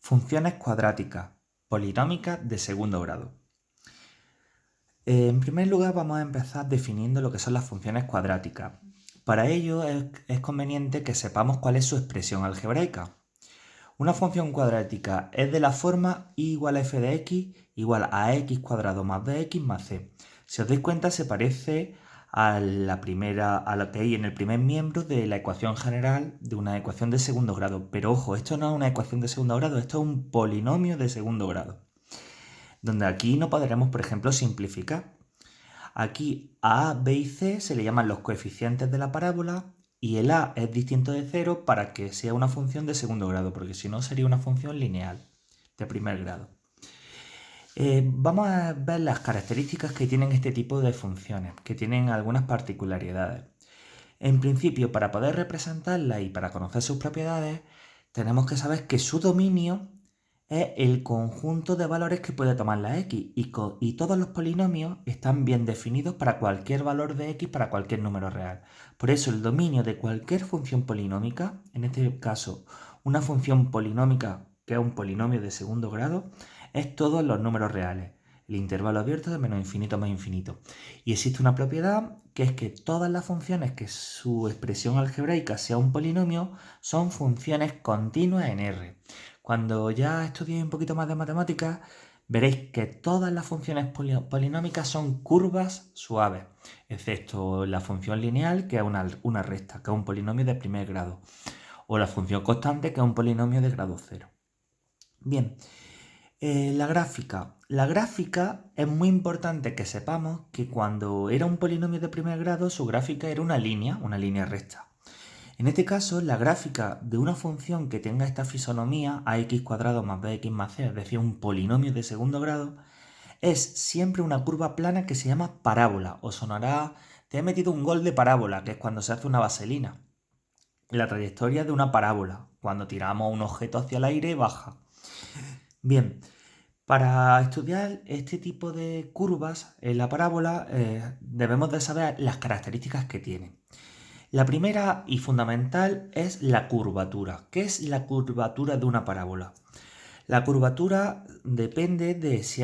Funciones cuadráticas polinómicas de segundo grado. En primer lugar vamos a empezar definiendo lo que son las funciones cuadráticas. Para ello es conveniente que sepamos cuál es su expresión algebraica. Una función cuadrática es de la forma y igual a f de x igual a x cuadrado más bx más c. Si os dais cuenta se parece a lo que hay en el primer miembro de la ecuación general de una ecuación de segundo grado. Pero ojo, esto no es una ecuación de segundo grado, esto es un polinomio de segundo grado. Donde aquí no podremos, por ejemplo, simplificar. Aquí a, b y c se le llaman los coeficientes de la parábola y el a es distinto de 0 para que sea una función de segundo grado, porque si no sería una función lineal de primer grado. Vamos a ver las características que tienen este tipo de funciones, que tienen algunas particularidades. En principio, para poder representarlas y para conocer sus propiedades, tenemos que saber que su dominio es el conjunto de valores que puede tomar la x y todos los polinomios están bien definidos para cualquier valor de x para cualquier número real. Por eso el dominio de cualquier función polinómica, en este caso una función polinómica que es un polinomio de segundo grado, es todos los números reales, el intervalo abierto de menos infinito a más infinito. Y existe una propiedad que es que todas las funciones que su expresión algebraica sea un polinomio son funciones continuas en R. Cuando ya estudiéis un poquito más de matemáticas, veréis que todas las funciones polinómicas son curvas suaves, excepto la función lineal, que es una recta, que es un polinomio de primer grado, o la función constante, que es un polinomio de grado cero. Bien, la gráfica. La gráfica es muy importante que sepamos que cuando era un polinomio de primer grado, su gráfica era una línea recta. En este caso, la gráfica de una función que tenga esta fisonomía, ax cuadrado más bx más c, es decir, un polinomio de segundo grado, es siempre una curva plana que se llama parábola. Os sonará, te he metido un gol de parábola, que es cuando se hace una vaselina. La trayectoria de una parábola, cuando tiramos un objeto hacia el aire, baja. Bien, para estudiar este tipo de curvas en la parábola debemos de saber las características que tienen. La primera y fundamental es la curvatura. ¿Qué es la curvatura de una parábola? La curvatura depende de si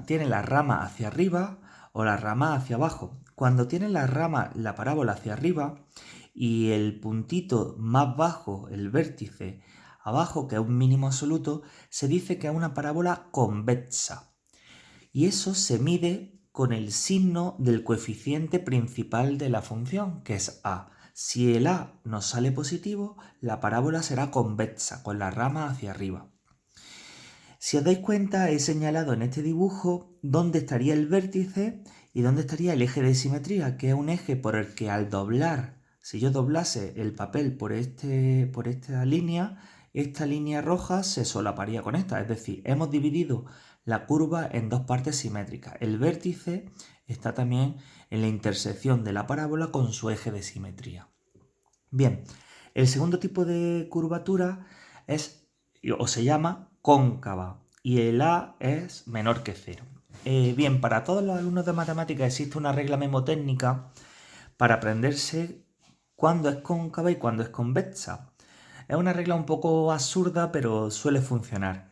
tiene la rama hacia arriba o la rama hacia abajo. Cuando tiene la parábola hacia arriba y el puntito más bajo, el vértice abajo, que es un mínimo absoluto, se dice que es una parábola convexa. Y eso se mide con el signo del coeficiente principal de la función, que es a. Si el a nos sale positivo, la parábola será convexa, con la rama hacia arriba. Si os dais cuenta, he señalado en este dibujo dónde estaría el vértice y dónde estaría el eje de simetría, que es un eje por el que al doblar, si yo doblase el papel por esta línea roja se solaparía con esta. Es decir, hemos dividido la curva en dos partes simétricas. El vértice está también en la intersección de la parábola con su eje de simetría. Bien, el segundo tipo de curvatura se llama cóncava y el A es menor que 0. Bien, para todos los alumnos de matemáticas existe una regla memotécnica para aprenderse cuándo es cóncava y cuándo es convexa. Es una regla un poco absurda, pero suele funcionar.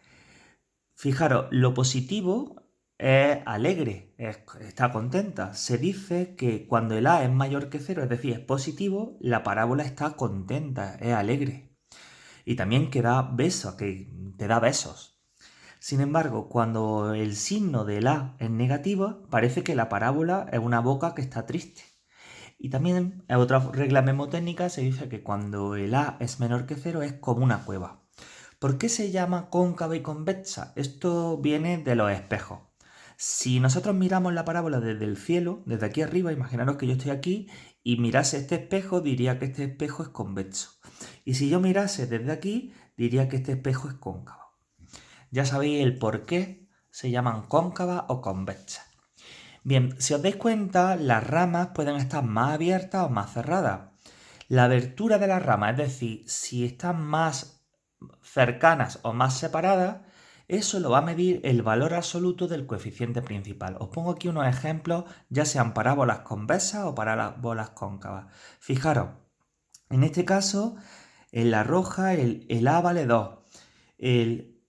Fijaros, lo positivo es alegre, está contenta. Se dice que cuando el A es mayor que 0, es decir, es positivo, la parábola está contenta, es alegre. Y también que te da besos. Sin embargo, cuando el signo del A es negativo, parece que la parábola es una boca que está triste. Y también, en otra regla memotécnica, se dice que cuando el A es menor que 0 es como una cueva. ¿Por qué se llama cóncava y convexa? Esto viene de los espejos. Si nosotros miramos la parábola desde el cielo, desde aquí arriba, imaginaros que yo estoy aquí y mirase este espejo, diría que este espejo es convexo. Y si yo mirase desde aquí, diría que este espejo es cóncavo. Ya sabéis el por qué se llaman cóncava o convexa. Bien, si os dais cuenta, las ramas pueden estar más abiertas o más cerradas. La abertura de las ramas, es decir, si están más cercanas o más separadas, eso lo va a medir el valor absoluto del coeficiente principal. Os pongo aquí unos ejemplos, ya sean parábolas convexas o parábolas cóncavas. Fijaros, en este caso, en la roja el A vale 2,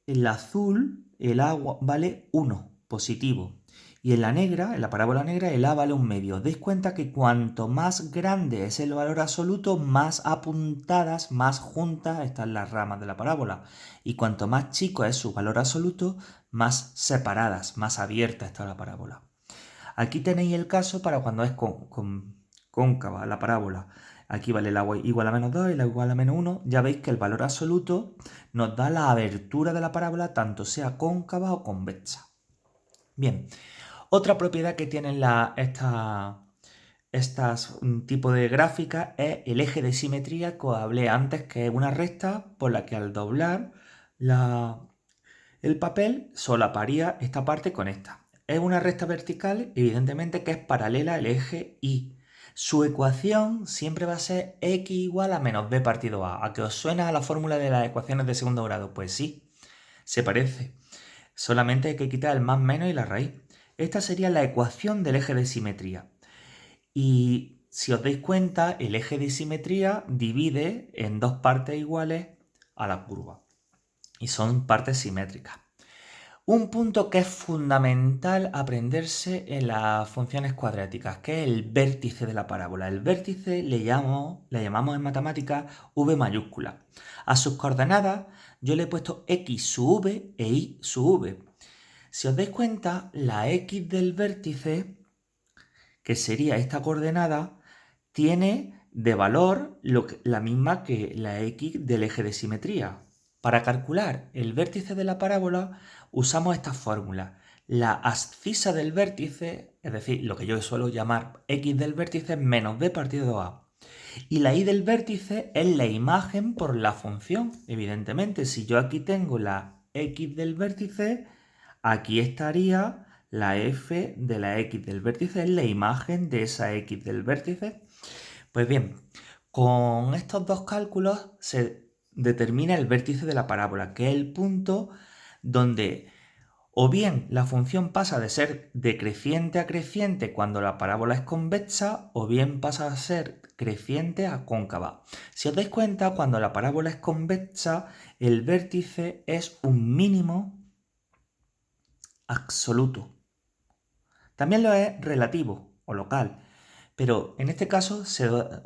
en la azul el A vale 1, positivo. Y en la negra, en la parábola negra, el A vale 1/2. Os dais cuenta que cuanto más grande es el valor absoluto, más apuntadas, más juntas están las ramas de la parábola. Y cuanto más chico es su valor absoluto, más separadas, más abierta está la parábola. Aquí tenéis el caso para cuando es cóncava la parábola. Aquí vale el A igual a -2 y la igual a -1. Ya veis que el valor absoluto nos da la abertura de la parábola, tanto sea cóncava o convexa. Bien, otra propiedad que tienen estas tipo de gráficas es el eje de simetría que os hablé antes, que es una recta por la que al doblar el papel solaparía esta parte con esta. Es una recta vertical, evidentemente, que es paralela al eje Y. Su ecuación siempre va a ser x igual a menos b partido a. ¿A qué os suena a la fórmula de las ecuaciones de segundo grado? Pues sí, se parece. Solamente hay que quitar el más menos y la raíz. Esta sería la ecuación del eje de simetría. Y si os dais cuenta, el eje de simetría divide en dos partes iguales a la curva. Y son partes simétricas. Un punto que es fundamental aprenderse en las funciones cuadráticas, que es el vértice de la parábola. El vértice le llamamos en matemáticas v mayúscula. A sus coordenadas yo le he puesto x sub v e y sub v. Si os dais cuenta, la x del vértice, que sería esta coordenada, tiene de valor la misma que la x del eje de simetría. Para calcular el vértice de la parábola usamos esta fórmula. La abscisa del vértice, es decir, lo que yo suelo llamar x del vértice menos b partido a. Y la y del vértice es la imagen por la función. Evidentemente, si yo aquí tengo la x del vértice, aquí estaría la f de la x del vértice, es la imagen de esa x del vértice. Pues bien, con estos dos cálculos se determina el vértice de la parábola, que es el punto donde o bien la función pasa de ser decreciente a creciente cuando la parábola es convexa, o bien pasa a ser creciente a cóncava. Si os dais cuenta, cuando la parábola es convexa, el vértice es un mínimo absoluto. También lo es relativo o local, pero en este caso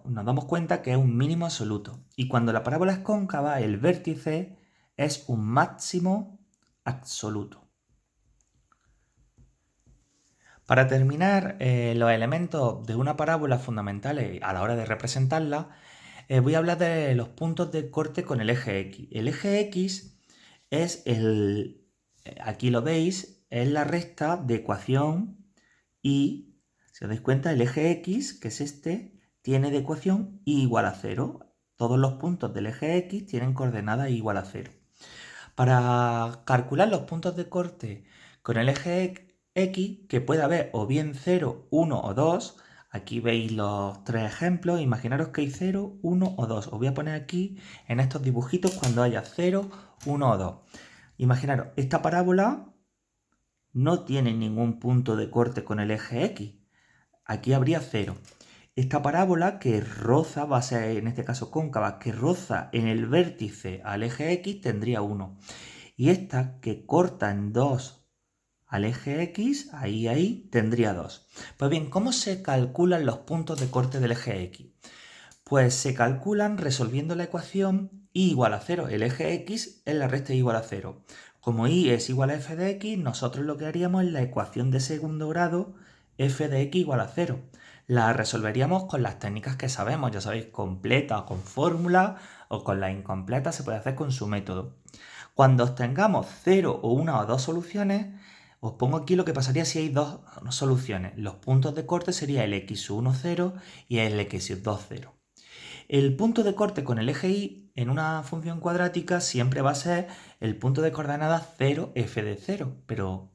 nos damos cuenta que es un mínimo absoluto. Y cuando la parábola es cóncava, el vértice es un máximo absoluto. Para terminar, los elementos de una parábola fundamentales a la hora de representarla, voy a hablar de los puntos de corte con el eje X. El eje X es aquí lo veis, es la recta de ecuación y, si os dais cuenta, el eje X, que es este, tiene de ecuación y igual a 0. Todos los puntos del eje X tienen coordenadas igual a 0. Para calcular los puntos de corte con el eje X, que puede haber o bien 0, 1 o 2, aquí veis los tres ejemplos, imaginaros que hay 0, 1 o 2. Os voy a poner aquí en estos dibujitos cuando haya 0, 1 o 2. Imaginaros, esta parábola no tiene ningún punto de corte con el eje X. Aquí habría 0. Esta parábola que roza, va a ser en este caso cóncava, que roza en el vértice al eje X tendría 1. Y esta que corta en 2 al eje X, ahí, tendría 2. Pues bien, ¿cómo se calculan los puntos de corte del eje X? Pues se calculan resolviendo la ecuación y igual a 0. El eje X es la recta igual a 0. Como y es igual a f de x, nosotros lo que haríamos es la ecuación de segundo grado f de x igual a 0. La resolveríamos con las técnicas que sabemos, ya sabéis, completa o con fórmula, o con la incompleta se puede hacer con su método. Cuando obtengamos 0 o 1 o 2 soluciones, os pongo aquí lo que pasaría si hay dos soluciones. Los puntos de corte sería el x1 0 y el x2 0. El punto de corte con el eje Y en una función cuadrática siempre va a ser el punto de coordenadas 0, f de 0, pero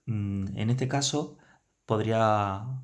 en este caso podría